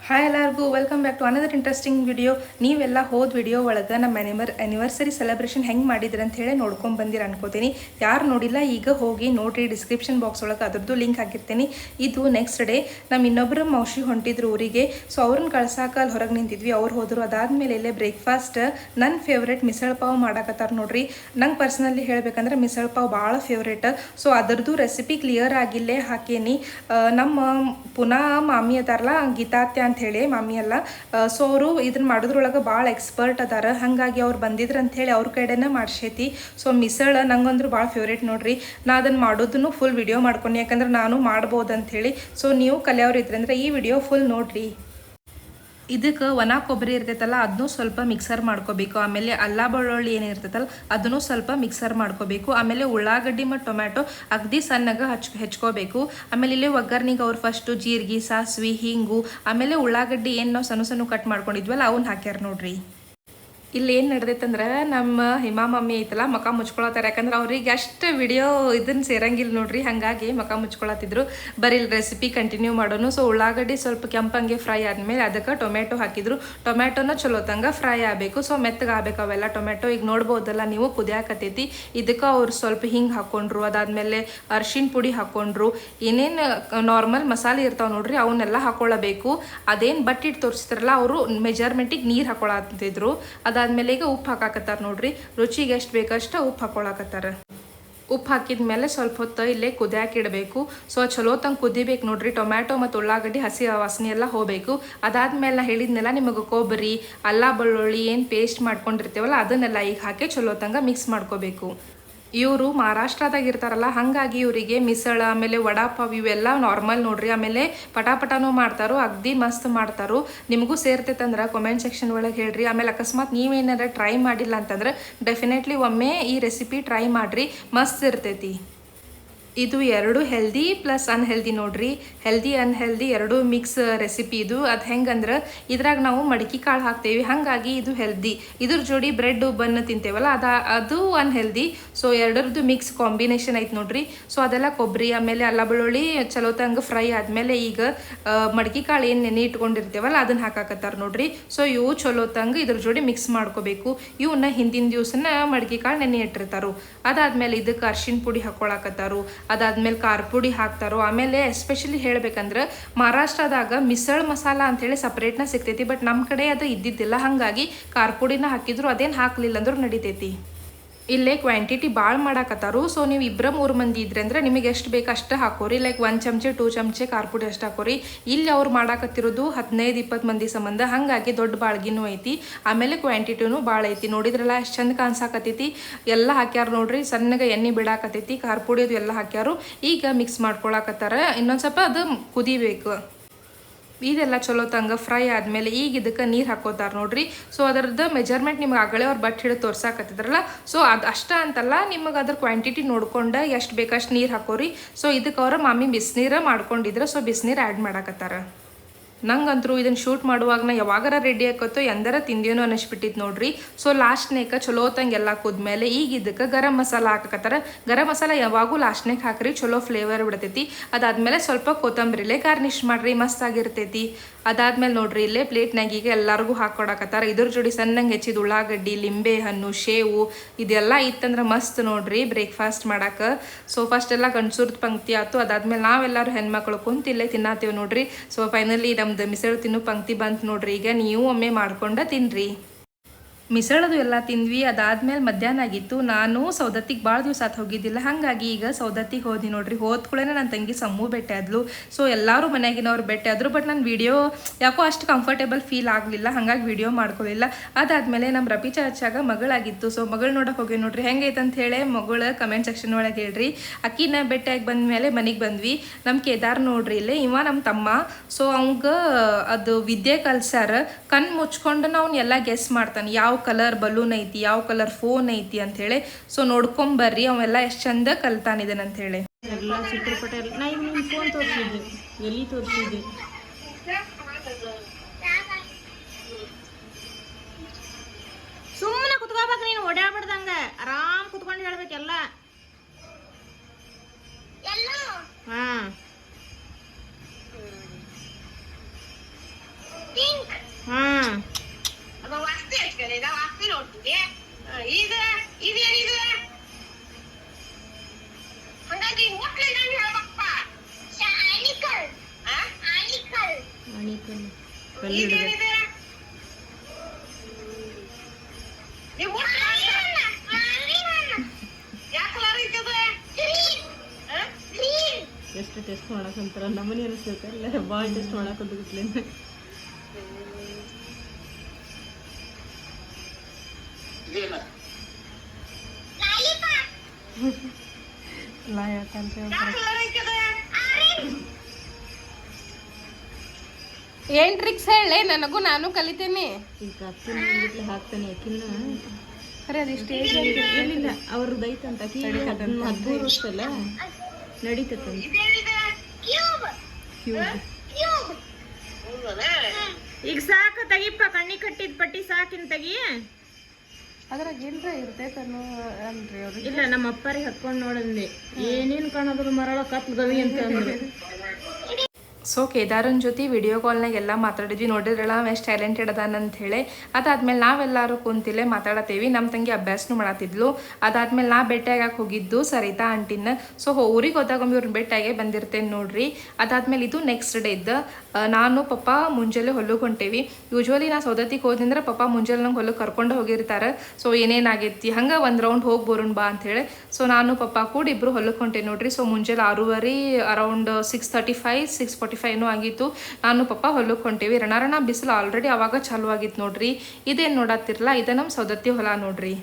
Hi ಎಲ್ಲರಿಗೂ welcome back to another interesting video. ನೀವೆಲ್ಲ ಹೋದ ವಿಡಿಯೋ ಒಳಗೆ ನಮ್ಮ ಆ್ಯನಿವರ್ಸರಿ ಸೆಲೆಬ್ರೇಷನ್ ಹೆಂಗೆ ಮಾಡಿದ್ರಿ ಅಂತ ಹೇಳಿ ನೋಡ್ಕೊಂಡು ಬಂದಿರ ಅನ್ಕೋತೀನಿ. ಯಾರು ನೋಡಿಲ್ಲ ಈಗ ಹೋಗಿ ನೋಡ್ರಿ, ಡಿಸ್ಕ್ರಿಪ್ಷನ್ ಬಾಕ್ಸ್ ಒಳಗೆ ಅದ್ರದ್ದು ಲಿಂಕ್ ಹಾಕಿರ್ತೀನಿ. ಇದು ನೆಕ್ಸ್ಟ್ ಡೇ ನಮ್ಮ ಇನ್ನೊಬ್ಬರು ಮೌಶಿ ಹೊಂಟಿದ್ರು ಊರಿಗೆ. ಸೊ ಅವ್ರನ್ನ ಕಳ್ಸಾಕ ಅಲ್ಲಿ ಹೊರಗೆ ನಿಂತಿದ್ವಿ, ಅವ್ರು ಹೋದರು. ಅದಾದಮೇಲೆ ಇಲ್ಲೇ ಬ್ರೇಕ್ಫಾಸ್ಟ್ ನನ್ನ ಫೇವ್ರೇಟ್ ಮಿಸಳ್ ಪಾವ್ ಮಾಡಾಕತ್ತಾರ ನೋಡ್ರಿ. ನಂಗೆ ಪರ್ಸ್ನಲಿ ಹೇಳಬೇಕಂದ್ರೆ ಮಿಸಳ್ ಪಾವ್ ಭಾಳ ಫೇವ್ರೇಟ್. ಸೊ ಅದರದ್ದು ರೆಸಿಪಿ ಕ್ಲಿಯರ್ ಆಗಿಲ್ಲೇ ಹಾಕೇನಿ. ನಮ್ಮ ಪುನಃ ಮಾಮಿ ಅದಾರಲ್ಲ, ಗೀತಾತ್ಯ ಅಂತ ಹೇಳಿ ಮಾಮಿ ಅಲ್ಲ. ಸೊ ಅವರು ಇದನ್ನ ಮಾಡೋದ್ರೊಳಗೆ ಭಾಳ ಎಕ್ಸ್ಪರ್ಟ್ ಅದಾರ. ಹಾಗಾಗಿ ಅವ್ರು ಬಂದಿದ್ರು ಅಂಥೇಳಿ ಅವ್ರ ಕಡೆನೇ ಮಾಡ್ಸೈತಿ. ಸೊ ಮಿಸಳ ನಂಗಂದ್ರು ಭಾಳ ಫೇವ್ರೇಟ್ ನೋಡ್ರಿ. ನಾ ಅದನ್ನು ಮಾಡೋದನ್ನು ಫುಲ್ ವಿಡಿಯೋ ಮಾಡ್ಕೊಂಡು, ಯಾಕಂದ್ರೆ ನಾನು ಮಾಡ್ಬೋದು ಅಂಥೇಳಿ. ಸೊ ನೀವು ಕಲಿಯೋರು ಇದ್ರಂದ್ರೆ ಈ ವಿಡಿಯೋ ಫುಲ್ ನೋಡ್ರಿ. ಇದಕ್ಕೆ ಒಣ ಕೊಬ್ಬರಿ ಇರ್ತೈತಲ್ಲ, ಅದನ್ನೂ ಸ್ವಲ್ಪ ಮಿಕ್ಸರ್ ಮಾಡ್ಕೋಬೇಕು. ಆಮೇಲೆ ಅಲ್ಲ ಬೆಳ್ಳುಳ್ಳಿ ಏನಿರ್ತೈತಲ್ಲ ಅದನ್ನು ಸ್ವಲ್ಪ ಮಿಕ್ಸರ್ ಮಾಡ್ಕೋಬೇಕು. ಆಮೇಲೆ ಉಳ್ಳಾಗಡ್ಡಿ ಮತ್ತು ಟೊಮ್ಯಾಟೊ ಅಗದಿ ಸಣ್ಣಗೆ ಹೆಚ್ಕೋಬೇಕು. ಆಮೇಲೆ ಇಲ್ಲಿ ಒಗ್ಗರ್ನಿಗೆ ಅವ್ರು ಫಸ್ಟು ಜೀರಿಗೆ, ಸಾಸಿವೆ, ಹಿಂಗು, ಆಮೇಲೆ ಉಳ್ಳಾಗಡ್ಡಿ ಏನು ನಾವು ಸಣ್ಣ ಸಣ್ಣ ಕಟ್ ಮಾಡ್ಕೊಂಡಿದ್ವಲ್ಲ ಅವನ್ನ ಹಾಕ್ಯಾರ ನೋಡ್ರಿ. ಇಲ್ಲಿ ಏನು ನಡೆದೈತಂದ್ರೆ ನಮ್ಮ ಹಿಮಾ ಮಮ್ಮಿ ಐತಲ್ಲ ಮಕ ಮುಚ್ಕೊಳತ್ತಾರೆ. ಯಾಕಂದ್ರೆ ಅವ್ರಿಗೆ ಅಷ್ಟು ವಿಡಿಯೋ ಇದನ್ನು ಸೇರಂಗಿಲ್ಲ ನೋಡ್ರಿ, ಹಾಗಾಗಿ ಮಕ ಮುಚ್ಕೊಳತ್ತಿದ್ರು. ಬರೀ ಇಲ್ಲಿ ರೆಸಿಪಿ ಕಂಟಿನ್ಯೂ ಮಾಡೋನು. ಸೊ ಉಳ್ಳಾಗಡ್ಡಿ ಸ್ವಲ್ಪ ಕೆಂಪಂಗೆ ಫ್ರೈ ಆದಮೇಲೆ ಅದಕ್ಕೆ ಟೊಮೆಟೊ ಹಾಕಿದ್ರು. ಟೊಮೆಟೊನ ಚಲೋತಂಗೆ ಫ್ರೈ ಆಗಬೇಕು. ಸೊ ಮೆತ್ತಗೆ ಆಗ್ಬೇಕು ಅವೆಲ್ಲ ಟೊಮೆಟೊ. ಈಗ ನೋಡ್ಬೋದಲ್ಲ ನೀವು, ಕುದಿಯಾಕತ್ತೈತಿ. ಇದಕ್ಕೆ ಅವ್ರು ಸ್ವಲ್ಪ ಹಿಂಗೆ ಹಾಕ್ಕೊಂಡ್ರು. ಅದಾದಮೇಲೆ ಅರ್ಶಿಣ ಪುಡಿ ಹಾಕ್ಕೊಂಡ್ರು. ಏನೇನು ನಾರ್ಮಲ್ ಮಸಾಲೆ ಇರ್ತಾವೆ ನೋಡ್ರಿ ಅವನ್ನೆಲ್ಲ ಹಾಕ್ಕೊಳ್ಳಬೇಕು. ಅದೇನು ಬಟ್ಟಿಟ್ಟು ತೋರಿಸ್ತಾರಲ್ಲ ಅವರು ಮೆಜರ್ಮೆಂಟಿಗೆ ನೀರು ಹಾಕ್ಕೊಳತ್ತಿದ್ರು. ಅದಾದ್ಮೇಲೆ ಈಗ ಉಪ್ಪು ಹಾಕಾಕತ್ತಾರ ನೋಡ್ರಿ. ರುಚಿಗೆ ಎಷ್ಟು ಬೇಕಷ್ಟು ಉಪ್ಪು ಹಾಕೊಳಕತ್ತಾರ. ಉಪ್ಪು ಹಾಕಿದ್ಮೇಲೆ ಸ್ವಲ್ಪ ಹೊತ್ತು ಇಲ್ಲೇ ಕುದಿಯಾಕಿಡಬೇಕು. ಸೊ ಚಲೋತಂಗೆ ಕುದಿಬೇಕು ನೋಡ್ರಿ. ಟೊಮ್ಯಾಟೊ ಮತ್ತು ಉಳ್ಳಾಗಡ್ಡಿ ಹಸಿ ವಾಸನೆ ಎಲ್ಲ ಹೋಗಬೇಕು. ಅದಾದ್ಮೇಲೆ ನಾ ಹೇಳಿದ್ನೆಲ್ಲ ನಿಮಗೆ ಕೊಬ್ಬರಿ, ಅಲ್ಲ ಬೆಳ್ಳುಳ್ಳಿ ಏನು ಪೇಸ್ಟ್ ಮಾಡ್ಕೊಂಡಿರ್ತೀವಲ್ಲ ಅದನ್ನೆಲ್ಲ ಈಗ ಹಾಕಿ ಚಲೋತಂಗೆ ಮಿಕ್ಸ್ ಮಾಡ್ಕೋಬೇಕು. ಇವರು ಮಹಾರಾಷ್ಟ್ರದಾಗ ಇರ್ತಾರಲ್ಲ, ಹಾಗಾಗಿ ಇವರಿಗೆ ಮಿಸಳ ಆಮೇಲೆ ವಡಾಪಾವ್ ಇವೆಲ್ಲ ನಾರ್ಮಲ್ ನೋಡ್ರಿ. ಆಮೇಲೆ ಪಟಾಪಟಾನು ಮಾಡ್ತಾರೋ, ಅಗ್ದಿ ಮಸ್ತ್ ಮಾಡ್ತಾರೋ. ನಿಮಗೂ ಸೇರ್ತೈತಂದ್ರೆ ಕಾಮೆಂಟ್ ಸೆಕ್ಷನ್ ಒಳಗೆ ಹೇಳ್ರಿ. ಆಮೇಲೆ ಅಕಸ್ಮಾತ್ ನೀವೇನಾರ ಟ್ರೈ ಮಾಡಿಲ್ಲ ಅಂತಂದ್ರೆ ಡೆಫಿನೆಟ್ಲಿ ಒಮ್ಮೆ ಈ ರೆಸಿಪಿ ಟ್ರೈ ಮಾಡಿರಿ, ಮಸ್ತ್ ಇರ್ತೈತಿ. ಇದು ಎರಡು ಹೆಲ್ದಿ ಪ್ಲಸ್ ಅನ್ಹೆಲ್ದಿ ನೋಡ್ರಿ. ಹೆಲ್ದಿ ಅನ್ಹೆಲ್ದಿ ಎರಡೂ ಮಿಕ್ಸ್ ರೆಸಿಪಿ ಇದು. ಅದು ಹೆಂಗಂದ್ರೆ ಇದ್ರಾಗ ನಾವು ಮಡಕಿ ಕಾಳು ಹಾಕ್ತೇವೆ, ಹಾಗಾಗಿ ಇದು ಹೆಲ್ದಿ. ಇದ್ರ ಜೋಡಿ ಬ್ರೆಡ್ ಬನ್ ತಿಂತೇವಲ್ಲ ಅದು ಅನ್ಹೆಲ್ದಿ. ಸೊ ಎರಡರದ್ದು ಮಿಕ್ಸ್ ಕಾಂಬಿನೇಷನ್ ಐತೆ ನೋಡ್ರಿ. ಸೊ ಅದೆಲ್ಲ ಕೊಬ್ಬರಿ ಆಮೇಲೆ ಅಲ್ಲ ಬೆಳ್ಳುಳ್ಳಿ ಚಲೋತಂಗೆ ಫ್ರೈ ಆದಮೇಲೆ ಈಗ ಮಡಕಿ ಕಾಳು ಏನು ನೆನೆ ಇಟ್ಕೊಂಡಿರ್ತೇವಲ್ಲ ಅದನ್ನ ಹಾಕಾಕತ್ತಾರ ನೋಡ್ರಿ. ಸೊ ಇವು ಚಲೋತಂಗೆ ಇದ್ರ ಜೋಡಿ ಮಿಕ್ಸ್ ಮಾಡ್ಕೋಬೇಕು. ಇವನ್ನ ಹಿಂದಿನ ದಿವ್ಸನ ಮಡಕಿ ಕಾಳು ನೆನೆ ಇಟ್ಟಿರ್ತಾರೋ. ಅದಾದ್ಮೇಲೆ ಇದಕ್ಕೆ ಅರ್ಶಿಣ ಪುಡಿ ಹಾಕೊಳಕತ್ತಾರು. ಅದಾದ್ಮೇಲೆ ಖಾರ ಪುಡಿ ಹಾಕ್ತಾರೋ. ಆಮೇಲೆ ಎಸ್ಪೆಷಲಿ ಹೇಳ್ಬೇಕಂದ್ರೆ ಮಹಾರಾಷ್ಟ್ರದಾಗ ಮಿಸಳ್ ಮಸಾಲ ಅಂಥೇಳಿ ಸಪ್ರೇಟ್ನ ಸಿಗ್ತೈತಿ. ಬಟ್ ನಮ್ಮ ಕಡೆ ಅದು ಇದ್ದಿದ್ದಿಲ್ಲ, ಹಾಗಾಗಿ ಖಾರ ಪುಡಿನ ಹಾಕಿದ್ರು, ಅದೇನು ಹಾಕ್ಲಿಲ್ಲ ಅಂದ್ರೂ ನಡಿತೈತಿ. ಇಲ್ಲೇ ಕ್ವಾಂಟಿಟಿ ಭಾಳ ಮಾಡಾಕತ್ತಾರು. ಸೊ ನೀವು 2-3 ಮಂದಿ ಇದ್ರೆ ಅಂದ್ರೆ ನಿಮಗೆ ಎಷ್ಟು ಬೇಕು ಅಷ್ಟು ಹಾಕೋರಿ. ಲೈಕ್ 1 ಚಮಚೆ 2 ಚಮಚೆ ಖಾರ ಪುಡಿ ಅಷ್ಟು ಹಾಕೋರಿ. ಇಲ್ಲಿ ಅವ್ರು ಮಾಡಾಕತ್ತಿರೋದು 15-20 ಮಂದಿ ಸಂಬಂಧ, ಹಾಗಾಗಿ ದೊಡ್ಡ ಬಾಳ್ಗಿನೂ ಐತಿ. ಆಮೇಲೆ ಕ್ವಾಂಟಿಟಿನೂ ಭಾಳ ಐತಿ. ನೋಡಿದ್ರಲ್ಲ ಎಷ್ಟು ಚಂದ ಕಾಣಿಸಾಕತ್ತೈತಿ. ಎಲ್ಲ ಹಾಕ್ಯಾರ ನೋಡ್ರಿ. ಸಣ್ಣಗೆ ಎಣ್ಣೆ ಬಿಡಾಕತ್ತೈತಿ. ಖಾರ ಪುಡಿ ಅದು ಎಲ್ಲ ಹಾಕ್ಯಾರು. ಈಗ ಮಿಕ್ಸ್ ಮಾಡ್ಕೊಳಕತ್ತಾರ. ಇನ್ನೊಂದು ಸ್ವಲ್ಪ ಅದು ಕುದಿಬೇಕು. ಇದೆಲ್ಲ ಚಲೋತಂಗೆ ಫ್ರೈ ಆದಮೇಲೆ ಈಗ ಇದಕ್ಕೆ ನೀರು ಹಾಕೋತಾರ ನೋಡ್ರಿ. ಸೊ ಅದರದ್ದು ಮೆಜರ್ಮೆಂಟ್ ನಿಮ್ಗೆ ಆಗಲೇ ಅವ್ರು ಬಟ್ ಹಿಡಿದು ತೋರ್ಸಾಕತ್ತಿದ್ರಲ್ಲ. ಸೊ ಅದು ಅಷ್ಟ ಅಂತಲ್ಲ, ನಿಮಗೆ ಅದ್ರ ಕ್ವಾಂಟಿಟಿ ನೋಡ್ಕೊಂಡು ಎಷ್ಟು ಬೇಕಷ್ಟು ನೀರು ಹಾಕೋರಿ. ಸೊ ಇದಕ್ಕೆ ಅವ್ರ ಮಾಮಿ ಬಿಸಿನೀರು ಮಾಡ್ಕೊಂಡಿದ್ರೆ, ಸೊ ಬಿಸಿನೀರು ಆ್ಯಡ್ ಮಾಡಾಕತ್ತಾರ. ನಂಗಂತರೂ ಇದನ್ನು ಶೂಟ್ ಮಾಡುವಾಗ ನಾ ಯಾವಾಗಾರ ರೆಡಿ ಆಕತ್ತೋ ಎಂದರ ತಿಂದೇನೋ ಅನ್ನಿಸ್ಬಿಟ್ಟಿತ್ತು ನೋಡ್ರಿ. ಸೊ ಲಾಸ್ಟ್ನೇಕ ಚಲೋತಂಗೆ ಎಲ್ಲ ಕುದ್ಮೇಲೆ ಈಗ ಇದಕ್ಕೆ ಗರಂ ಮಸಾಲ ಹಾಕಕತ್ತಾರ. ಗರಂ ಮಸಾಲ ಯಾವಾಗೂ ಲಾಸ್ಟ್ನೇಗೆ ಹಾಕ್ರಿ, ಚಲೋ ಫ್ಲೇವರ್ ಬಿಡ್ತೈತಿ. ಅದಾದ್ಮೇಲೆ ಸ್ವಲ್ಪ ಕೊತ್ತಂಬರಿಲೇ ಗಾರ್ನಿಷ್ ಮಾಡ್ರಿ, ಮಸ್ತ್ ಆಗಿರ್ತೈತಿ. ಅದಾದ್ಮೇಲೆ ನೋಡ್ರಿ ಇಲ್ಲೇ ಪ್ಲೇಟ್ನಾಗೀಗ ಎಲ್ಲರಿಗೂ ಹಾಕೊಡಕತ್ತಾರ. ಇದ್ರ ಜೋಡಿ ಸಣ್ಣಂಗೆ ಹೆಚ್ಚಿದ ಉಳ್ಳಾಗಡ್ಡಿ, ಲಿಂಬೆ ಹಣ್ಣು, ಶೇವು ಇದೆಲ್ಲ ಇತ್ತಂದ್ರೆ ಮಸ್ತ್ ನೋಡ್ರಿ ಬ್ರೇಕ್ಫಾಸ್ಟ್ ಮಾಡಕ್ಕೆ. ಸೊ ಫಸ್ಟ್ ಎಲ್ಲ ಗಂಡಸೂರ್ದು ಪಂಕ್ತಿ ಆಯ್ತು. ಅದಾದ್ಮೇಲೆ ನಾವೆಲ್ಲರೂ ಹೆಣ್ಮಕ್ಳು ಕುಂತಿಲ್ಲೇ ತಿನ್ನತ್ತೇವೆ ನೋಡ್ರಿ. ಸೊ ಫೈನಲಿ ನಮ್ದು ಮಿಸಳು ತಿನ್ನು ಪಂಕ್ತಿ ಬಂತು ನೋಡ್ರಿ. ಈಗ ನೀವು ಒಮ್ಮೆ ಮಾಡ್ಕೊಂಡ ತಿನ್ರಿ. ಮಿಸಳದು ಎಲ್ಲ ತಿಂದ್ವಿ. ಅದಾದ್ಮೇಲೆ ಮಧ್ಯಾಹ್ನ ಆಗಿತ್ತು. ನಾನು ಸೌದತ್ತಿಗೆ ಭಾಳ ದಿವಸ ಆತು ಹೋಗಿದ್ದಿಲ್ಲ, ಹಾಗಾಗಿ ಈಗ ಸೌದತ್ತಿಗೆ ಹೋದಿ ನೋಡ್ರಿ. ಹೋದ್ಕೂಳೆ ನನ್ನ ತಂಗಿ ಸಮ್ಮು ಭೇಟಿ ಆದ್ಲು. ಸೊ ಎಲ್ಲರೂ ಮನೆಯಾಗಿನವ್ರು ಭೇಟಿ ಆದ್ರು. ಬಟ್ ನನ್ನ ವಿಡಿಯೋ ಯಾಕೋ ಅಷ್ಟು ಕಂಫರ್ಟೇಬಲ್ ಫೀಲ್ ಆಗಲಿಲ್ಲ, ಹಾಗಾಗಿ ವಿಡಿಯೋ ಮಾಡ್ಕೊಳ್ಳಿಲ್ಲ. ಅದಾದ್ಮೇಲೆ ನಮ್ಮ ರಪಿ ಚಾಚಾಗ ಮಗಳಾಗಿತ್ತು. ಸೊ ಮಗಳು ನೋಡೋಕೆ ಹೋಗಿ ನೋಡ್ರಿ ಹೆಂಗೈತೆ ಅಂತ ಹೇಳಿ ಮಗಳು ಕಮೆಂಟ್ ಸೆಕ್ಷನ್ ಒಳಗೆ ಹೇಳ್ರಿ. ಅಕ್ಕಿನ ಭೇಟಿಯಾಗಿ ಬಂದಮೇಲೆ ಮನೆಗೆ ಬಂದ್ವಿ. ನಮ್ಮ ಕೇದಾರ್ ನೋಡ್ರಿ ಇಲ್ಲೇ ಇವ ನಮ್ಮ ತಮ್ಮ. ಸೊ ಅವಂಗ ಅದು ವಿದ್ಯೆ ಕಲ್ಸ್ಯಾರ. ಕಣ್ಣು ಮುಚ್ಕೊಂಡು ಅವ್ನು ಎಲ್ಲ ಗೆಸ್ ಮಾಡ್ತಾನೆ, ಯಾವ ಕಲರ್ ಬಲೂನ್ ಐತಿ, ಯಾವ ಕಲರ್ ಫೋನ್ ಐತಿ ಅಂಥೇಳಿ. ಸೊ ನೋಡ್ಕೊಂಬರ್ರಿ ಅವೆಲ್ಲ ಎಷ್ಟು ಚಂದ ಕಲ್ತಾನಿದನ್ ಅಂಥೇಳಿ. ಎಲ್ಲ ಚಿತ್ರಪಟ ನಾ ಈಗ ನಿಮ್ಮ ಫೋನ್ ತೋರಿಸಿದ್ದೆ, ಎಲ್ಲಿ ತೋರಿಸಿದ್ದೆ? ಸುಮ್ಮನೆ ಕುತ್ಕೋಬೇಕು, ನೀನು ಓಡಾಡ್ಬಿಡ್ದಂಗ ಆರಾಮ್ ಕುತ್ಕೊಂಡು ಹೇಳ್ಬೇಕೆಲ್ಲ. ಹಾ ಅಷ್ಟು ಟೆಸ್ಟ್ ಮಾಡಕ್ಕಂತಾರ ನಮ್ಮನೆ ಅನಿಸ್ತೈತೆ ಅಲ್ಲ ಭಾಳ ಟೆಸ್ಟ್ ಮಾಡಕ್ಕಂತ ಏನ್ ಟ್ರಿಕ್ಸ್ ಹೇಳಿ ನನಗೂ ನಾನು ಕಲಿತೇನೆ. ಈಗ ಅಕ್ಕಿನ ಹಾಕ್ತಾನೆ ಅಕ್ಕಿನ ಖರೆ ಅದು ಸ್ಟೇಜ್ ಏನಿಲ್ಲ ಅವ್ರದ್ದು ಐತಂತ ಅಕ್ಕಿ 13 ವರ್ಷಲ್ಲ ನಡೀತೈತಂತ. ಈಗ ಸಾಕು ತೆಗಿಪ್ಪ, ಕಣ್ಣಿ ಕಟ್ಟಿದ ಪಟ್ಟಿ ಸಾಕಿನ ತೆಗಿ. ಅದ್ರಾಗ ಏನ್ರ ಇರ್ತೈತನೋ ಅಲ್ರಿ ಅವ್ರಿಗೆ. ಇಲ್ಲ ನಮ್ಮ ಅಪ್ಪರಿಗೆ ಹತ್ಕೊಂಡು ನೋಡಂದೆ ಏನೇನು ಕಾಣೋದ್ರ ಮರಳ ಕತ್ಲು ಗವಿ ಅಂತ ಅಂದ್ರು. ಸೊ ಕೇದಾರನ ಜೊತೆ ವಿಡಿಯೋ ಕಾಲ್ನಾಗ ಎಲ್ಲ ಮಾತಾಡಿದ್ವಿ, ನೋಡಿದ್ರಲ್ಲ ಅವ ಎಷ್ಟು ಟ್ಯಾಲೆಂಟೆಡ್ ಅದಾನ ಅಂತ ಹೇಳಿ. ಅದಾದ್ಮೇಲೆ ನಾವೆಲ್ಲರೂ ಕುಂತಿಲ್ಲೇ ಮಾತಾಡತ್ತೇವಿ. ನಮ್ಮ ತಂಗಿ ಅಭ್ಯಾಸನೂ ಮಾಡತ್ತಿದ್ಲು. ಅದಾದ್ಮೇಲೆ ನಾ ಭೇಟಿಯಾಗಕ್ಕೆ ಹೋಗಿದ್ದು ಸರಿತಾ ಆಂಟಿನ. ಸೊ ಊರಿಗೆ ಹೋದಾಗೊಮ್ಮೆ ಇವ್ರನ್ನ ಭೇಟಿಯಾಗೆ ಬಂದಿರ್ತೇನೆ ನೋಡ್ರಿ. ಅದಾದ್ಮೇಲೆ ಇದು ನೆಕ್ಸ್ಟ್ ಡೇ ಇದ್ದ. ನಾನು ಪಪ್ಪ ಮುಂಜಾನೆ ಹೊಲಕ್ಕೆ ಹೊಂಟೇವಿ. ಯೂಶ್ವಲಿ ನಾ ಸೌದತ್ತಿಗೆ ಹೋದಂದ್ರೆ ಪಪ್ಪ ಮುಂಜಾನೆ ನಂಗೆ ಹೊಲಕ್ಕೆ ಕರ್ಕೊಂಡು ಹೋಗಿರ್ತಾರೆ. ಸೊ ಏನೇನಾಗೈತಿ ಹಂಗೆ ಒಂದು ರೌಂಡ್ ಹೋಗಿ ಬರೋಣ ಬಾ ಅಂಥೇಳಿ. ಸೊ ನಾನು ಪಪ್ಪ ಕೂಡ ಇಬ್ಬರು ಹೊಲಕ್ಕೆ ಹೊಂಟೇವಿ ನೋಡ್ರಿ. ಸೊ ಮುಂಜಾನೆ 6:30 ಅರೌಂಡ್ 6:35 6:45 ಆಗಿತ್ತು. ನಾನು ಪಪ್ಪ ಹೊಲಕ್ಕೆ ಹೊಂಟೇವಿ. ರಣ ಬಿಸಿಲು ಆಲ್ರೆಡಿ ಅವಾಗ ಚಾಲು ಆಗಿತ್ತು ನೋಡ್ರಿ. ಇದೇನು ನೋಡತ್ತಿರಲ್ಲ, ಇದು ನಮ್ಮ ಸೌದತ್ತಿ ಹೊಲ ನೋಡ್ರಿ.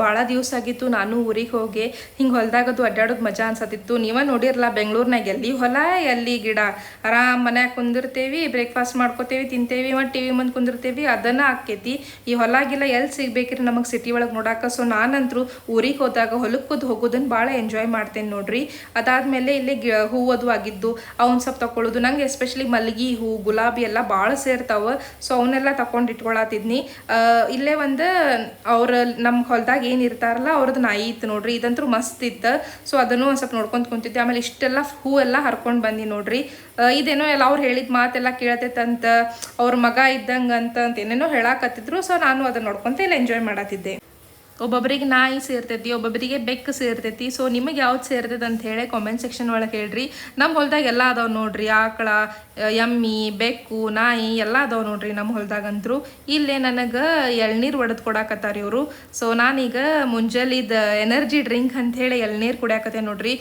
ಭಾಳ ದಿವಸ ಆಗಿತ್ತು ನಾನು ಊರಿಗೆ ಹೋಗಿ ಹಿಂಗೆ ಹೊಲದಾಗದು ಅಡ್ಡಾಡೋದು ಮಜಾ ಅನ್ಸತ್ತಿತ್ತು. ನೀವೇ ನೋಡಿರಲ್ಲ ಬೆಂಗ್ಳೂರ್ನಾಗ ಎಲ್ಲಿ ಹೊಲ ಎಲ್ಲಿ ಗಿಡ, ಆರಾಮ್ ಮನ್ಯಾಗ ಕುಂದಿರ್ತೇವಿ, ಬ್ರೇಕ್ಫಾಸ್ಟ್ ಮಾಡ್ಕೋತೇವಿ, ತಿಂತೇವಿ, ಮತ್ತು ಟಿ ವಿ ಮುಂದೆ ಕುಂದಿರ್ತೇವಿ, ಅದನ್ನು ಆಕೈತಿ. ಈ ಹೊಲಾಗಿಲ್ಲ ಎಲ್ಲಿ ಸಿಗ್ಬೇಕ್ರಿ ನಮಗೆ ಸಿಟಿ ಒಳಗೆ ನೋಡಾಕ. ಸೊ ನಾನಂತರೂ ಊರಿಗೆ ಹೋದಾಗ ಹೊಲಕ್ಕೆ ಹೋಗೋದನ್ನು ಭಾಳ ಎಂಜಾಯ್ ಮಾಡ್ತೇನೆ ನೋಡ್ರಿ. ಅದಾದಮೇಲೆ ಇಲ್ಲಿ ಹೂವದು ಆಗಿದ್ದು ಅವ್ನು ಸ್ವಲ್ಪ ತಗೊಳ್ಳೋದು. ನಂಗೆ ಎಸ್ಪೆಷಲಿ ಮಲ್ಲಿಗೆ ಹೂ, ಗುಲಾಬಿ ಎಲ್ಲ ಭಾಳ ಸೇರ್ತಾವೆ. ಸೊ ಅವನ್ನೆಲ್ಲ ತಗೊಂಡು ಇಟ್ಕೊಳತ್ತಿದ್ನಿ. ಇಲ್ಲೇ ಒಂದು ಅವ್ರ ನಮ್ಮ ಹೊಲದಾಗ ಏನು ಇರ್ತಾರಲ್ಲ ಅವ್ರದ್ದು ನಾಯಿ ಇತ್ತು ನೋಡ್ರಿ. ಇದಂತೂ ಮಸ್ತ್ ಇತ್ತು. ಸೊ ಅದನ್ನು ಒಂದು ಸ್ವಲ್ಪ ನೋಡ್ಕೊಂತ ಕುಂತಿದ್ದೆ. ಆಮೇಲೆ ಇಷ್ಟೆಲ್ಲ ಹೂ ಎಲ್ಲ ಹರ್ಕೊಂಡು ಬಂದಿ ನೋಡ್ರಿ. ಇದೇನೋ ಎಲ್ಲ ಅವ್ರು ಹೇಳಿದ ಮಾತೆಲ್ಲ ಕೇಳ್ತೈತಂತ, ಅವ್ರ ಮಗ ಇದ್ದಂಗೆ ಅಂತ ಏನೇನೋ ಹೇಳಾಕತ್ತಿದ್ರು. ಸೊ ನಾನು ಅದನ್ನ ನೋಡ್ಕೊಂತ ಎಲ್ಲ ಎಂಜಾಯ್ ಮಾಡತ್ತಿದ್ದೆ. ಒಬ್ಬೊಬ್ಬರಿಗೆ ನಾಯಿ ಸೇರ್ತೈತಿ, ಒಬ್ಬೊಬ್ಬರಿಗೆ ಬೆಕ್ಕು ಸೇರ್ತೈತಿ. ಸೊ ನಿಮಗೆ ಯಾವ್ದು ಸೇರ್ತೈತೆ ಅಂತ ಹೇಳಿ ಕಾಮೆಂಟ್ ಸೆಕ್ಷನ್ ಒಳಗೆ ಹೇಳ್ರಿ. ನಮ್ಮ ಹೊಲದಾಗ ಎಲ್ಲ ಅದಾವೆ ನೋಡ್ರಿ. ಆಕಳ, ಎಮ್ಮಿ, ಬೆಕ್ಕು, ನಾಯಿ ಎಲ್ಲ ಅದಾವೆ ನೋಡ್ರಿ ನಮ್ಮ ಹೊಲದಾಗಂತರು. ಇಲ್ಲೇ ನನಗೆ ಎಳ್ನೀರು ಒಡೆದು ಕೊಡಾಕತ್ತಾರೆ ಇವರು. ಸೊ ನಾನೀಗ ಮುಂಜಾಲಿದ ಎನರ್ಜಿ ಡ್ರಿಂಕ್ ಅಂಥೇಳಿ ಎಳ್ನೀರು ಕುಡಿಯಾಕತ್ತೆ ನೋಡ್ರಿ.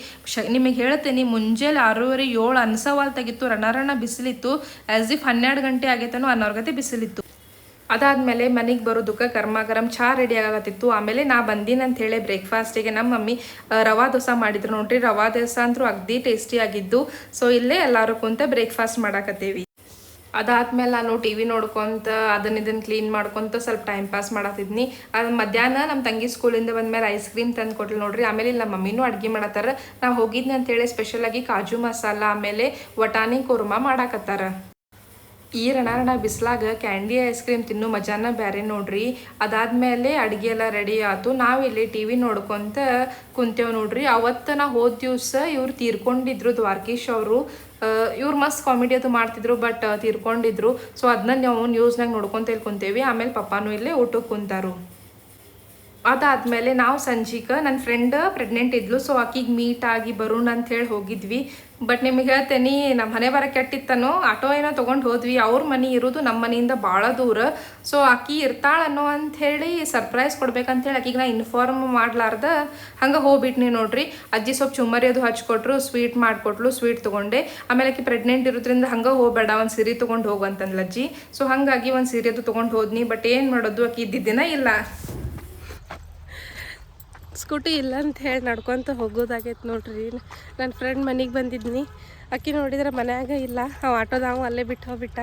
ನಿಮಗೆ ಹೇಳ್ತೇನೆ, ಮುಂಜಾನೆ 6:30 7 ಅನ್ಸವಾಲ್ ತೆಗಿತ್ತು. ರಣ ಬಿಸಿಲಿತ್ತು. ಆ್ಯಸ್ ಇಫ್ 12 ಗಂಟೆ ಆಗೈತನೋ ಅನ್ನೋರ್ಗತೆ ಬಿಸಿಲಿತ್ತು. ಅದಾದಮೇಲೆ ಮನೆಗೆ ಬರೋದಕ್ಕೆ ಗರಂ ಚಹಾ ರೆಡಿ ಆಗತ್ತಿತ್ತು. ಆಮೇಲೆ ನಾ ಬಂದೀನಿ ಅಂತ ಹೇಳಿ ಬ್ರೇಕ್ಫಾಸ್ಟಿಗೆ ನಮ್ಮ ಮಮ್ಮಿ ರವಾ ದೋಸೆ ಮಾಡಿದ್ರು ನೋಡ್ರಿ. ರವಾ ದೋಸೆ ಅಂತೂ ಅಗ್ದಿ ಟೇಸ್ಟಿ ಆಗಿದ್ದು. ಸೊ ಇಲ್ಲೇ ಎಲ್ಲರೂ ಕುಂತ ಬ್ರೇಕ್ಫಾಸ್ಟ್ ಮಾಡಾಕತ್ತೇವಿ. ಅದಾದ್ಮೇಲೆ ನಾನು ಟಿ ವಿ ನೋಡ್ಕೊತ ಇದನ್ನು ಕ್ಲೀನ್ ಮಾಡ್ಕೊತ ಸ್ವಲ್ಪ ಟೈಮ್ ಪಾಸ್ ಮಾಡತ್ತಿದ್ನಿ. ಅದು ಮಧ್ಯಾಹ್ನ ನಮ್ಮ ತಂಗಿ ಸ್ಕೂಲಿಂದ ಬಂದಮೇಲೆ ಐಸ್ ಕ್ರೀಮ್ ತಂದು ಕೊಟ್ಲು ನೋಡ್ರಿ. ಆಮೇಲೆ ಇಲ್ಲಿ ನಮ್ಮ ಮಮ್ಮಿನೂ ಅಡುಗೆ ಮಾಡತ್ತಾರ. ನಾವು ಹೋಗಿದ್ನಿ ಅಂತೇಳಿ ಸ್ಪೆಷಲಾಗಿ ಕಾಜು ಮಸಾಲ ಆಮೇಲೆ ವಟಾಣಿ ಕುರ್ಮಾ ಮಾಡಾಕತ್ತಾರ. ಈ ರಣ ಬಿಸಿಲಾಗ ಕ್ಯಾಂಡಿ ಐಸ್ ಕ್ರೀಮ್ ತಿನ್ನೋ ಮಜಾನ ಬೇರೆ ನೋಡ್ರಿ. ಅದಾದಮೇಲೆ ಅಡುಗೆ ಎಲ್ಲ ರೆಡಿ ಆಯ್ತು. ನಾವಿಲ್ಲಿ ಟಿ ವಿ ನೋಡ್ಕೊತ ಕುಂತೇವೆ ನೋಡ್ರಿ. ಅವತ್ತು ನಾ ಹೋದ ದಿವಸ ಇವ್ರು ತೀರ್ಕೊಂಡಿದ್ರು, ದ್ವಾರಕೀಶ್ ಅವರು. ಇವ್ರು ಮಸ್ತ್ ಕಾಮಿಡಿ ಅದು ಮಾಡ್ತಿದ್ರು, ಬಟ್ ತೀರ್ಕೊಂಡಿದ್ರು. ಸೊ ಅದನ್ನ ನಾವು ನ್ಯೂಸ್ನಾಗ ನೋಡ್ಕೊತ ಇಲ್ಲಿ ಕುಂತೇವಿ. ಆಮೇಲೆ ಪಪ್ಪಾನು ಇಲ್ಲೇ ಊಟಕ್ಕೆ ಕುಂತಾರು. ಅದಾದಮೇಲೆ ನಾವು ಸಂಜಿಗೆ ನನ್ನ ಫ್ರೆಂಡ್ ಪ್ರೆಗ್ನೆಂಟ್ ಇದ್ಲು. ಸೊ ಆಕಿಗೆ ಮೀಟ್ ಆಗಿ ಬರೋಣ ಅಂಥೇಳಿ ಹೋಗಿದ್ವಿ. ಬಟ್ ನಿಮಗೆ ಹೇಳ್ತೇನೆ, ನಮ್ಮ ಮನೆ ಬರ ಕೆಟ್ಟಿತ್ತನೋ ಆಟೋ ಏನೋ ತೊಗೊಂಡು ಹೋದ್ವಿ. ಅವ್ರ ಮನೆ ಇರೋದು ನಮ್ಮ ಮನೆಯಿಂದ ಭಾಳ ದೂರ. ಸೊ ಆಕಿ ಇರ್ತಾಳನ್ನೋ ಅಂಥೇಳಿ ಸರ್ಪ್ರೈಸ್ ಕೊಡ್ಬೇಕಂತೇಳಿ ಆಕಿಗೆ ನಾ ಇನ್ಫಾರ್ಮ್ ಮಾಡ್ಲಾರ್ದ ಹಂಗೆ ಹೋಗ್ಬಿಟ್ನಿ ನೋಡ್ರಿ. ಅಜ್ಜಿ ಸ್ವಲ್ಪ ಚುಮ್ಮರಿ ಅದು ಹಚ್ಕೊಟ್ರು, ಸ್ವೀಟ್ ಮಾಡಿಕೊಟ್ಲು, ಸ್ವೀಟ್ ತೊಗೊಂಡೆ. ಆಮೇಲೆ ಆಕಿ ಪ್ರೆಗ್ನೆಂಟ್ ಇರೋದ್ರಿಂದ ಹಂಗೆ ಹೋಗಬೇಡ, ಒಂದು ಸೀರೆ ತೊಗೊಂಡು ಹೋಗು ಅಂತಂದ್ಲ ಅಜ್ಜಿ. ಸೊ ಹಾಗಾಗಿ ಒಂದು ಸೀರೆ ಅದು ತೊಗೊಂಡು ಹೋದ್ನಿ. ಬಟ್ ಏನು ಮಾಡೋದು, ಆಕಿ ಇದ್ದಿದ್ದಿನ ಇಲ್ಲ. ಸ್ಕೂಟಿ ಇಲ್ಲ ಅಂತ ಹೇಳಿ ನಡ್ಕೊತ ಹೋಗೋದಾಗೈತೆ ನೋಡ್ರಿ. ನನ್ನ ಫ್ರೆಂಡ್ ಮನೆಗೆ ಬಂದಿದ್ನಿ. ಅಕ್ಕಿ ನೋಡಿದ್ರೆ ಮನ್ಯಾಗ ಇಲ್ಲ, ಅವ ಆಟೋದಾವ ಅಲ್ಲೇ ಬಿಟ್ಟು ಹೋಗ್ಬಿಟ್ಟ.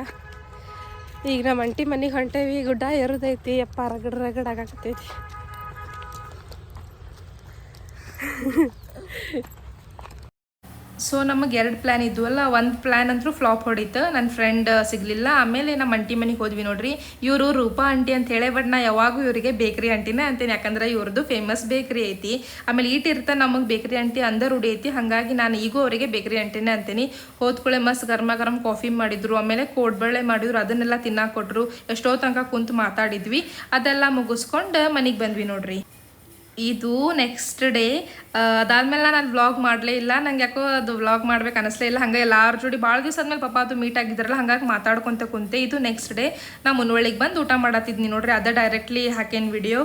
ಈಗ ನಮ್ಮ ಅಂಟಿ ಮನೆಗೆ ಹೊಂಟೇವಿ. ಗುಡ್ಡ ಏರೋದೈತಿ, ಯಪ್ಪ ರಗಡ್ ಆಗಾಕತ್ತೈತಿ. ಸೊ ನಮಗೆ 2 ಪ್ಲ್ಯಾನ್ ಇದ್ವಲ್ಲ. ಒಂದು ಪ್ಲ್ಯಾನ್ ಅಂತೂ ಫ್ಲಾಪ್ ಹೊಡಿತು, ನನ್ನ ಫ್ರೆಂಡ್ ಸಿಗಲಿಲ್ಲ. ಆಮೇಲೆ ನಮ್ಮ ಅಂಟಿ ಮನೆಗೆ ಹೋದ್ವಿ ನೋಡ್ರಿ. ಇವರು ರೂಪಾ ಆಂಟಿ ಅಂತ ಹೇಳಿ, ಬಟ್ ನಾ ಯಾವಾಗೂ ಇವರಿಗೆ ಬೇಕ್ರಿ ಆಂಟಿನೇ ಅಂತೇನೆ, ಯಾಕಂದ್ರೆ ಇವ್ರದ್ದು ಫೇಮಸ್ ಬೇಕ್ರಿ ಐತಿ. ಆಮೇಲೆ ಈಟಿರ್ತ ನಮಗೆ ಬೇಕ್ರಿ ಆಂಟಿ ಅಂದ ರೂಢಿ ಐತಿ. ಹಾಗಾಗಿ ನಾನು ಈಗೂ ಅವರಿಗೆ ಬೇಕ್ರಿ ಆಂಟಿನೇ ಅಂತೀನಿ. ಹೋದ್ಕೂಳೆ ಮಸ್ತ್ ಗರಂ ಕಾಫಿ ಮಾಡಿದ್ರು, ಆಮೇಲೆ ಕೋಡ್ಬಳೆ ಮಾಡಿದ್ರು, ಅದನ್ನೆಲ್ಲ ತಿನ್ನಾಕ ಕೊಟ್ಟರು. ಎಷ್ಟೋ ತನಕ ಕುಂತು ಮಾತಾಡಿದ್ವಿ. ಅದೆಲ್ಲ ಮುಗಿಸ್ಕೊಂಡು ಮನೆಗೆ ಬಂದ್ವಿ ನೋಡ್ರಿ. ಇದು ನೆಕ್ಸ್ಟ್ ಡೇ ಅದಾದ್ಮೇಲೆ ನಾನು ವ್ಲಾಗ್ ಮಾಡಲೇ ಇಲ್ಲ. ನಂಗೆ ಯಾಕೋ ಅದು ವ್ಲಾಗ್ ಮಾಡ್ಬೇಕು ಅನಿಸ್ಲೇ ಇಲ್ಲ. ಹಂಗೆ ಎಲ್ಲಾರ ಜೋಡಿ ಭಾಳ ದಿವಸ ಆದ್ಮೇಲೆ ಪಾಪ ಅದು ಮೀಟ್ ಆಗಿದ್ರಲ್ಲ, ಹಂಗಾಗಿ ಮಾತಾಡ್ಕೊತ ಕುಂತೆ. ಇದು ನೆಕ್ಸ್ಟ್ ಡೇ ನಾ ಮುನ್ವಳ್ಳಿಗೆ ಬಂದು ಊಟ ಮಾಡತ್ತಿದ್ನಿ ನೋಡ್ರಿ. ಅದ ಡೈರೆಕ್ಟ್ಲಿ ಹಾಕೇನು ವಿಡಿಯೋ.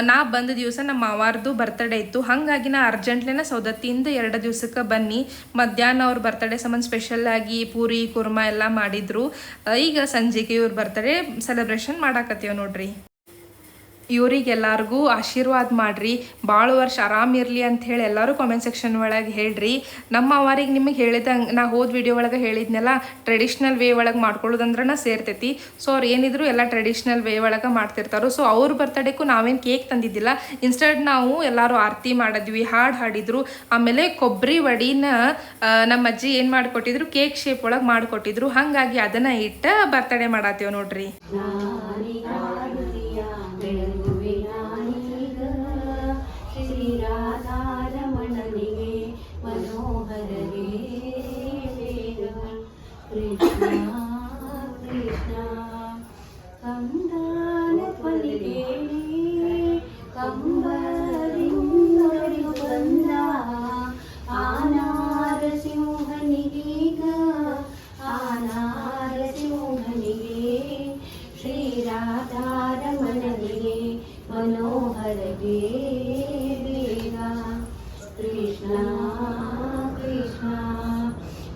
ನಾ ಬಂದ ದಿವಸ ನಮ್ಮ ಮಾವಾರ್ದು ಬರ್ತಡೇ ಇತ್ತು, ಹಾಗಾಗಿ ನಾ ಅರ್ಜೆಂಟ್ಲಿನ ಸೌದತ್ತಿಯಿಂದ 2 ದಿವ್ಸಕ್ಕೆ ಬನ್ನಿ. ಮಧ್ಯಾಹ್ನ ಅವ್ರ ಬರ್ತಡೇ ಸಂಬಂಧ ಸ್ಪೆಷಲ್ ಆಗಿ ಪೂರಿ ಕುರ್ಮಾ ಎಲ್ಲ ಮಾಡಿದ್ರು. ಈಗ ಸಂಜೆಗೆ ಇವ್ರ ಬರ್ತಡೇ ಸೆಲೆಬ್ರೇಷನ್ ಮಾಡಾಕತ್ತೀವಿ ನೋಡ್ರಿ. ಇವರಿಗೆಲ್ಲರಿಗೂ ಆಶೀರ್ವಾದ ಮಾಡಿರಿ, ಭಾಳ ವರ್ಷ ಆರಾಮಿರಲಿ ಅಂತ ಹೇಳಿ ಎಲ್ಲರೂ ಕಾಮೆಂಟ್ ಸೆಕ್ಷನ್ ಒಳಗೆ ಹೇಳ್ರಿ. ನಮ್ಮ ಅವರಿಗೆ ನಿಮಗೆ ಹೇಳಿದಂಗೆ ನಾ ಹೋದ ವಿಡಿಯೋ ಒಳಗೆ ಹೇಳಿದ್ನೆಲ್ಲ, ಟ್ರೆಡಿಷ್ನಲ್ ವೇ ಒಳಗೆ ಮಾಡ್ಕೊಳ್ಳೋದಂದ್ರೆ ಸೇರ್ತೈತಿ. ಸೊ ಅವ್ರು ಏನಿದ್ರು ಎಲ್ಲ ಟ್ರೆಡಿಷ್ನಲ್ ವೇ ಒಳಗೆ ಮಾಡ್ತಿರ್ತಾರೋ. ಸೊ ಅವ್ರ ಬರ್ತಡೇಗೂ ನಾವೇನು ಕೇಕ್ ತಂದಿದ್ದಿಲ್ಲ, ಇನ್ಸ್ಟೆಡ್ ನಾವು ಎಲ್ಲರೂ ಆರತಿ ಮಾಡಿದ್ವಿ, ಹಾಡು ಹಾಡಿದ್ರು. ಆಮೇಲೆ ಕೊಬ್ಬರಿ ವಡಿನ ನಮ್ಮ ಅಜ್ಜಿ ಏನು ಮಾಡಿಕೊಟ್ಟಿದ್ರು, ಕೇಕ್ ಶೇಪ್ ಒಳಗೆ ಮಾಡಿಕೊಟ್ಟಿದ್ರು. ಹಾಗಾಗಿ ಅದನ್ನು ಇಟ್ಟು ಬರ್ತಡೇ ಮಾಡತ್ತೀವಿ ನೋಡ್ರಿ.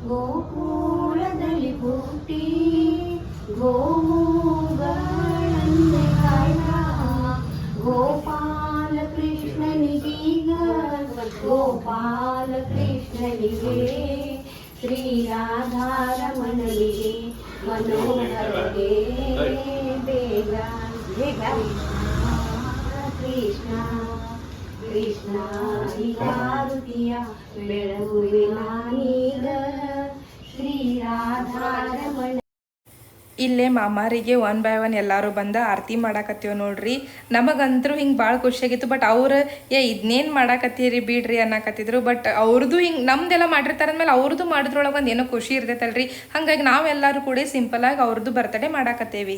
ಗೋಕುಲದಲ್ಲಿ ಹುಟ್ಟಿ ಗೋವುಗಳಂತೆ ಕಾಯ್ದ ಗೋಪಾಲ ಕೃಷ್ಣನಿಗೀಗ ಗೋಪಾಲ ಕೃಷ್ಣನಿಗೆ ಶ್ರೀರಾಧಾರಮಣನಿಗೆ ಮನೋಹರಗೆ ಬೇಗ ಕೃಷ್ಣ ಕೃಷ್ಣ ಮಾರುತಿಯ ಬೆಳಗುವಿನಾನೀಗ ಶ್ರೀರಾಧಾರಮಣ. ಇಲ್ಲೇ ಮಾಮಾರಿಗೆ 1 by 1 ಎಲ್ಲರೂ ಬಂದ ಆರತಿ ಮಾಡಾಕತ್ತೀವಿ ನೋಡ್ರಿ. ನಮಗಂತರೂ ಹಿಂಗೆ ಭಾಳ ಖುಷಿಯಾಗಿತ್ತು. ಬಟ್ ಅವ್ರು ಇದನ್ನೇನು ಮಾಡಾಕತ್ತೀರಿ ಬಿಡ್ರಿ ಅನ್ನಕತ್ತಿದ್ರು. ಬಟ್ ಅವ್ರದ್ದು ಹಿಂಗೆ ನಮ್ದೆಲ್ಲ ಮಾಡಿರ್ತಾರೆ ಅಂದಮೇಲೆ ಅವ್ರದ್ದು ಮಾಡಿದ್ರೊಳಗೆ ಒಂದು ಏನೋ ಖುಷಿ ಇರ್ತೈತಲ್ರಿ. ಹಾಗಾಗಿ ನಾವೆಲ್ಲರೂ ಕೂಡ ಸಿಂಪಲಾಗಿ ಅವ್ರದ್ದು ಬರ್ತಡೇ ಮಾಡಾಕತ್ತೇವಿ.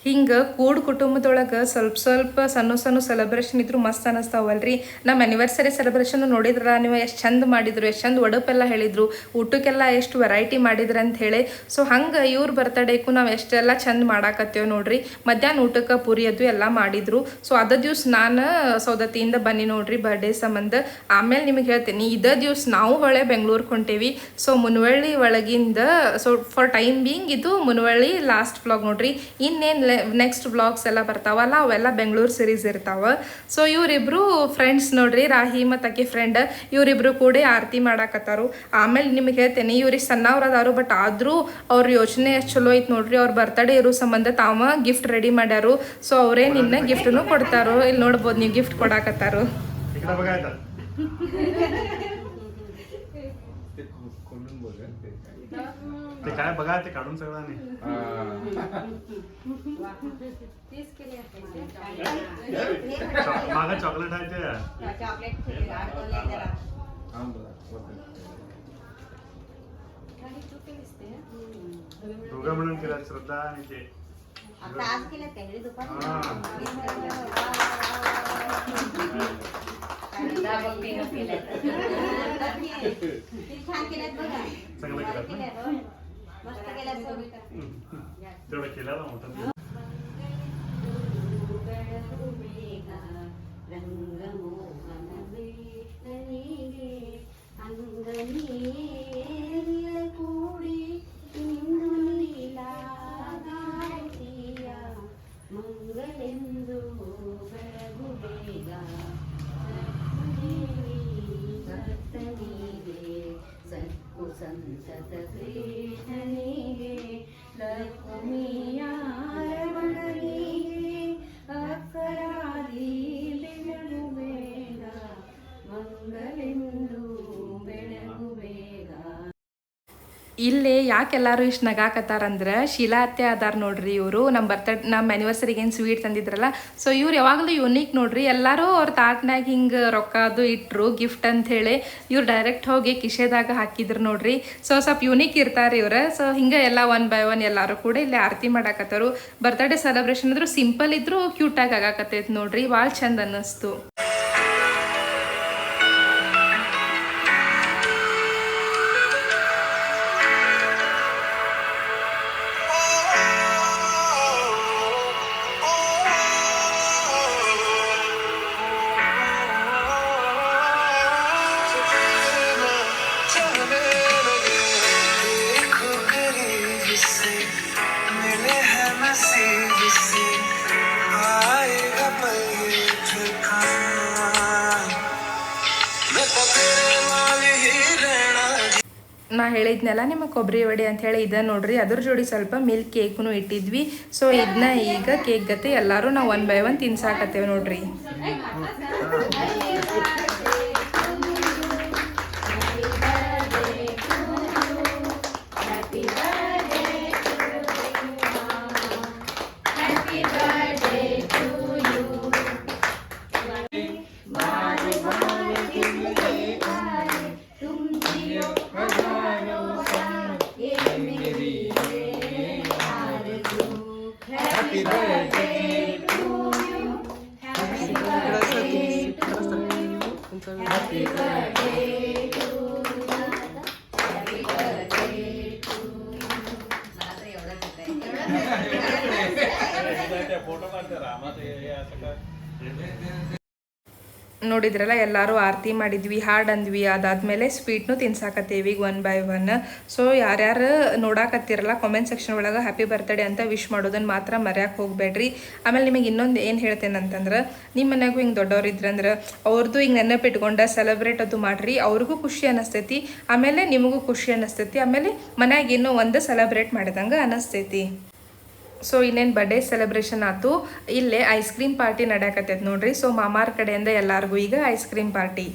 ಹಿಂಗೆ ಕೂಡು ಕುಟುಂಬದೊಳಗೆ ಸ್ವಲ್ಪ ಸಣ್ಣ ಸೆಲೆಬ್ರೇಷನ್ ಇದ್ರು ಮಸ್ತ್ ಅನ್ನಿಸ್ತಾವಲ್ರಿ. ನಮ್ಮ ಆ್ಯನಿವರ್ಸರಿ ಸೆಲೆಬ್ರೇಷನ್ ನೋಡಿದ್ರಲ್ಲ ನೀವು, ಎಷ್ಟು ಚಂದ ಮಾಡಿದ್ರು, ಎಷ್ಟು ಚಂದ ಒಡಪೆಲ್ಲ ಹೇಳಿದ್ರು, ಊಟಕ್ಕೆಲ್ಲ ಎಷ್ಟು ವೆರೈಟಿ ಮಾಡಿದ್ರು ಅಂತ ಹೇಳಿ. ಸೊ ಹಂಗೆ ಇವ್ರ ಬರ್ತಡೇಗೂ ನಾವು ಎಷ್ಟೆಲ್ಲ ಚಂದ ಮಾಡಾಕತ್ತೇವೆ ನೋಡ್ರಿ. ಮಧ್ಯಾಹ್ನ ಊಟಕ್ಕೆ ಪೂರಿ ಅದು ಎಲ್ಲ ಮಾಡಿದ್ರು. ಸೊ ಅದ ದಿವ್ಸ ನಾನು ಸೌದತ್ತಿಯಿಂದ ಬನ್ನಿ ನೋಡ್ರಿ ಬರ್ಡೇ ಸಂಬಂಧ. ಆಮೇಲೆ ನಿಮಗೆ ಹೇಳ್ತೀನಿ, ಇದೇ ದಿವ್ಸ ನಾವು ಹೊಳೆ ಬೆಂಗ್ಳೂರ್ಗೆ ಹೊಂಟೇವಿ. ಸೊ ಮುನ್ವಳ್ಳಿ ಒಳಗಿಂದ ಸೊ ಫಾರ್ ಟೈಮ್ ಬೀಯಿಂಗ್ ಇದು ಮುನ್ವಳ್ಳಿ ಲಾಸ್ಟ್ ವ್ಲಾಗ್ ನೋಡ್ರಿ. ಇನ್ನೇನು ನೆಕ್ಸ್ಟ್ ವ್ಲಾಗ್ಸ್ ಎಲ್ಲ ಬರ್ತಾವಲ್ಲ ಅವೆಲ್ಲ ಬೆಂಗಳೂರು ಸೀರೀಸ್ ಇರ್ತಾವ. ಸೊ ಇವರಿಬ್ರು ಫ್ರೆಂಡ್ಸ್ ನೋಡ್ರಿ, ರಾಹಿ ಮತ್ತು ಅಕ್ಕಿ ಫ್ರೆಂಡ್, ಇವರಿಬ್ರು ಕೂಡ ಆರತಿ ಮಾಡಾಕತ್ತಾರು. ಆಮೇಲೆ ನಿಮಗೆ ಹೇಳ್ತೇನೆ, ಇವ್ರಿಗೆ ಸಣ್ಣವ್ರದಾರು ಬಟ್ ಆದರೂ ಅವ್ರ ಯೋಚನೆ ಎಷ್ಟು ಚಲೋ ಐತೆ ನೋಡ್ರಿ. ಅವ್ರ ಬರ್ತಡೇ ಇರೋ ಸಂಬಂಧ ತಾವ ಗಿಫ್ಟ್ ರೆಡಿ ಮಾಡ್ಯಾರು. ಸೊ ಅವರೇ ನಿನ್ನ ಗಿಫ್ಟನ್ನು ಕೊಡ್ತಾರೋ. ಇಲ್ಲಿ ನೋಡ್ಬೋದು ನೀವು, ಗಿಫ್ಟ್ ಕೊಡಾಕತ್ತಾರು. ते काय बघा, ते काढून सगळं नाही. मागं चॉकलेट आहे ते दोघं म्हणून केलं, श्रद्धा आणि ते चांगलं तेवढं केलं मोठं. ಮಂಗಳೆಂದು ಬೆಳಗು ಬೇಗ ಭಕ್ತನಿಗೆ ಸತ್ಕು ಸಂತತ ಕೃಷ್ಣನಿಗೆ ಲಕ್ಷ್ಮಿಯ ರಮಣನಿಗೆ ಅಕ್ಕರಾದಿ ಬೆಳಗು ಬೇಗ ಮಂಗಳೆಂದು ಬೆಳಗು ಬೇಗ. ಇಲ್ಲೇ ಯಾಕೆಲ್ಲರೂ ಇಷ್ಟು ನಗಾಕತ್ತಾರಂದ್ರೆ ಶೀಲಾ ಅತ್ತೆ ಅದಾರ ನೋಡ್ರಿ. ಇವರು ನಮ್ಮ ಆ್ಯನಿವರ್ಸರಿಗೆ ಏನು ಸ್ವೀಟ್ ತಂದಿದ್ರಲ್ಲ. ಸೊ ಇವ್ರು ಯಾವಾಗಲೂ ಯುನೀಕ್ ನೋಡ್ರಿ. ಎಲ್ಲರೂ ಅವ್ರ ತಾಟ್ನಾಗ ಹಿಂಗೆ ರೊಕ್ಕ ಅದು ಇಟ್ಟರು ಗಿಫ್ಟ್ ಅಂಥೇಳಿ. ಇವ್ರು ಡೈರೆಕ್ಟ್ ಹೋಗಿ ಕಿಶೆದಾಗ ಹಾಕಿದ್ರು ನೋಡ್ರಿ. ಸೊ ಸ್ವಲ್ಪ ಯುನೀಕ್ ಇರ್ತಾರೆ ಇವ್ರು. ಸೊ ಹಿಂಗೆ ಎಲ್ಲ 1 by 1 ಎಲ್ಲರೂ ಕೂಡ ಇಲ್ಲಿ ಆರತಿ ಮಾಡಾಕತ್ತಾರು. ಬರ್ತಡೇ ಸೆಲೆಬ್ರೇಷನ್ ಇದ್ರು ಸಿಂಪಲ್ ಇದ್ರು ಕ್ಯೂಟಾಗಿ ಆಗಾಕತ್ತೈತೆ ನೋಡ್ರಿ. ಭಾಳ ಚಂದ ಅನ್ನಿಸ್ತು. ನಾ ಹೇಳಿದ್ನಲ್ಲ ನಿಮ್ಮ ಕೊಬ್ಬರಿ ವಡೆ ಅಂತ ಹೇಳಿ ಇದ ನೋಡ್ರಿ, ಅದ್ರ ಜೋಡಿ ಸ್ವಲ್ಪ ಮಿಲ್ಕ್ ಕೇಕ್ನು ಇಟ್ಟಿದ್ವಿ. ಸೊ ಇದನ್ನ ಈಗ ಕೇಕ್ ಗತೆ ಎಲ್ಲರೂ ನಾವು 1 by 1 ತಿನ್ಸಾಕತ್ತೇವೆ ನೋಡ್ರಿ. ನೋಡಿದ್ರಲ್ಲ ಎಲ್ಲರೂ ಆರತಿ ಮಾಡಿದ್ವಿ, ಹಾಡು ಅಂದ್ವಿ, ಅದಾದ್ಮೇಲೆ ಸ್ವೀಟ್ನು ತಿನ್ಸಾಕತ್ತೇವಿ 1 by 1. ಸೊ ಯಾರ್ಯಾರು ನೋಡಾಕತ್ತಿರಲ್ಲ ಕಾಮೆಂಟ್ ಸೆಕ್ಷನ್ ಒಳಗೆ ಹ್ಯಾಪಿ ಬರ್ತ್ಡೇ ಅಂತ ವಿಶ್ ಮಾಡೋದನ್ನ ಮಾತ್ರ ಮರ್ಯಾಕೆ ಹೋಗ್ಬೇಡ್ರಿ. ಆಮೇಲೆ ನಿಮಗೆ ಇನ್ನೊಂದು ಏನು ಹೇಳ್ತೇನೆ ಅಂತಂದ್ರೆ, ನಿಮ್ಮ ಮನೆಗೂ ಹಿಂಗೆ ದೊಡ್ಡವ್ರು ಇದ್ರಂದ್ರೆ ಅವ್ರದ್ದು ಹಿಂಗೆ ನೆನಪಿಟ್ಕೊಂಡ ಸೆಲೆಬ್ರೇಟ್ ಅದು ಮಾಡ್ರಿ. ಅವ್ರಿಗೂ ಖುಷಿ ಅನ್ನಿಸ್ತೈತಿ, ಆಮೇಲೆ ನಿಮಗೂ ಖುಷಿ ಅನ್ನಿಸ್ತೈತಿ, ಆಮೇಲೆ ಮನ್ಯಾಗ ಏನೋ ಒಂದು ಸೆಲೆಬ್ರೇಟ್ ಮಾಡಿದಂಗೆ ಅನ್ನಿಸ್ತೈತಿ. ಸೊ ಇನ್ನೇನು ಬರ್ಡೇ ಸೆಲೆಬ್ರೇಷನ್ ಆಯ್ತು, ಇಲ್ಲೇ ಐಸ್ ಕ್ರೀಮ್ ಪಾರ್ಟಿ ನಡೆಯಕತ್ತೈತೆ ನೋಡ್ರಿ. ಸೊ ಮಾಮಾರ್ ಕಡೆಯಿಂದ ಎಲ್ಲರಿಗೂ ಈಗ ಐಸ್ ಕ್ರೀಮ್ ಪಾರ್ಟಿ.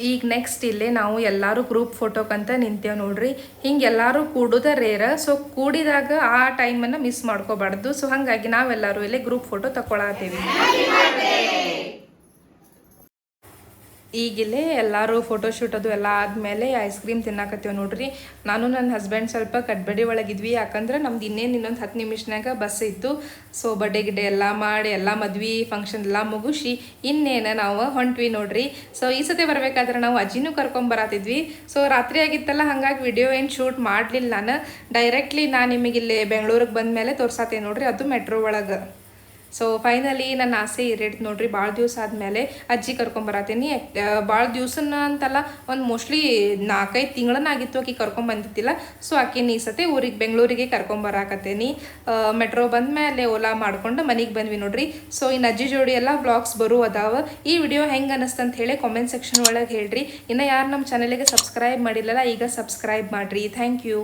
ಈಗ ನೆಕ್ಸ್ಟ್ ಇಲ್ಲೇ ನಾವು ಎಲ್ಲರೂ ಗ್ರೂಪ್ ಫೋಟೋಕ್ಕಂತ ನಿಂತೇವೆ ನೋಡ್ರಿ. ಹಿಂಗೆ ಎಲ್ಲರೂ ಕೂಡೋದ ರೇರ. ಸೊ ಕೂಡಿದಾಗ ಆ ಟೈಮನ್ನು ಮಿಸ್ ಮಾಡ್ಕೋಬಾರ್ದು. ಸೊ ಹಾಗಾಗಿ ನಾವೆಲ್ಲರೂ ಇಲ್ಲೇ ಗ್ರೂಪ್ ಫೋಟೋ ತಗೊಳತ್ತೀವಿ. ಈಗಿಲ್ಲೇ ಎಲ್ಲರೂ ಫೋಟೋಶೂಟ್ ಅದು ಎಲ್ಲ ಆದಮೇಲೆ ಐಸ್ ಕ್ರೀಮ್ ತಿನ್ನಾಕತ್ತೀವಿ ನೋಡ್ರಿ. ನಾನು ನನ್ನ ಹಸ್ಬೆಂಡ್ ಸ್ವಲ್ಪ ಕಟ್ಬಡಿ ಒಳಗಿದ್ವಿ, ಯಾಕಂದ್ರೆ ನಮ್ದು ಇನ್ನೊಂದು 10 ನಿಮಿಷನಾಗ ಬಸ್ ಇತ್ತು. ಸೊ ಬಡ್ಡೆ ಗಿಡ್ಡೆ ಎಲ್ಲ ಮಾಡಿ ಎಲ್ಲ ಮದ್ವೆ ಫಂಕ್ಷನ್ ಎಲ್ಲ ಮುಗಿಸಿ ಇನ್ನೇನು ನಾವು ಹೊಂಟ್ವಿ ನೋಡ್ರಿ. ಸೊ ಈ ಸತಿ ಬರಬೇಕಾದ್ರೆ ನಾವು ಅಜ್ಜಿನೂ ಕರ್ಕೊಂಬರತ್ತಿದ್ವಿ. ಸೊ ರಾತ್ರಿ ಆಗಿತ್ತಲ್ಲ, ಹಾಗಾಗಿ ವಿಡಿಯೋ ಏನು ಶೂಟ್ ಮಾಡಲಿಲ್ಲ ನಾನು. ಡೈರೆಕ್ಟ್ಲಿ ನಾನು ನಿಮಗಿಲ್ಲಿ ಬೆಂಗಳೂರಿಗೆ ಬಂದ ಮೇಲೆ ತೋರ್ಸಾತೆ ನೋಡ್ರಿ, ಅದು ಮೆಟ್ರೋ ಒಳಗೆ. ಸೊ ಫೈನಲಿ ನನ್ನ ಆಸೆ ಈಡೇರಿತು ನೋಡ್ರಿ. ಭಾಳ ದಿವಸ ಆದಮೇಲೆ ಅಜ್ಜಿ ಕರ್ಕೊಂಬರತ್ತೀನಿ. ಭಾಳ ದಿವ್ಸನ ಅಂತಲ್ಲ, ಒಂದು ಮೋಸ್ಟ್ಲಿ 4-5 ತಿಂಗಳನ್ನಾಗಿತ್ತು ಆಕಿ ಕರ್ಕೊಂಬಂದಿತ್ತಿಲ್ಲ. ಸೊ ಆಕಿನ ಈ ಸತಿ ಬೆಂಗಳೂರಿಗೆ ಕರ್ಕೊಂಬರಾಕತ್ತೇನಿ. ಮೆಟ್ರೋ ಬಂದ ಮೇಲೆ ಓಲಾ ಮಾಡ್ಕೊಂಡು ಮನೆಗೆ ಬಂದ್ವಿ ನೋಡ್ರಿ. ಸೊ ಇನ್ನು ಅಜ್ಜಿ ಜೋಡಿ ಎಲ್ಲ ವ್ಲಾಗ್ಸ್ ಬರೋ ಅದಾವ. ಈ ವಿಡಿಯೋ ಹೆಂಗೆ ಅನ್ನಿಸ್ತಂತ ಹೇಳಿ ಕಾಮೆಂಟ್ ಸೆಕ್ಷನ್ ಒಳಗೆ ಹೇಳ್ರಿ. ಇನ್ನು ಯಾರು ನಮ್ಮ ಚಾನಲಿಗೆ ಸಬ್ಸ್ಕ್ರೈಬ್ ಮಾಡಿಲ್ಲಲ್ಲ, ಈಗ ಸಬ್ಸ್ಕ್ರೈಬ್ ಮಾಡಿರಿ. Thank you.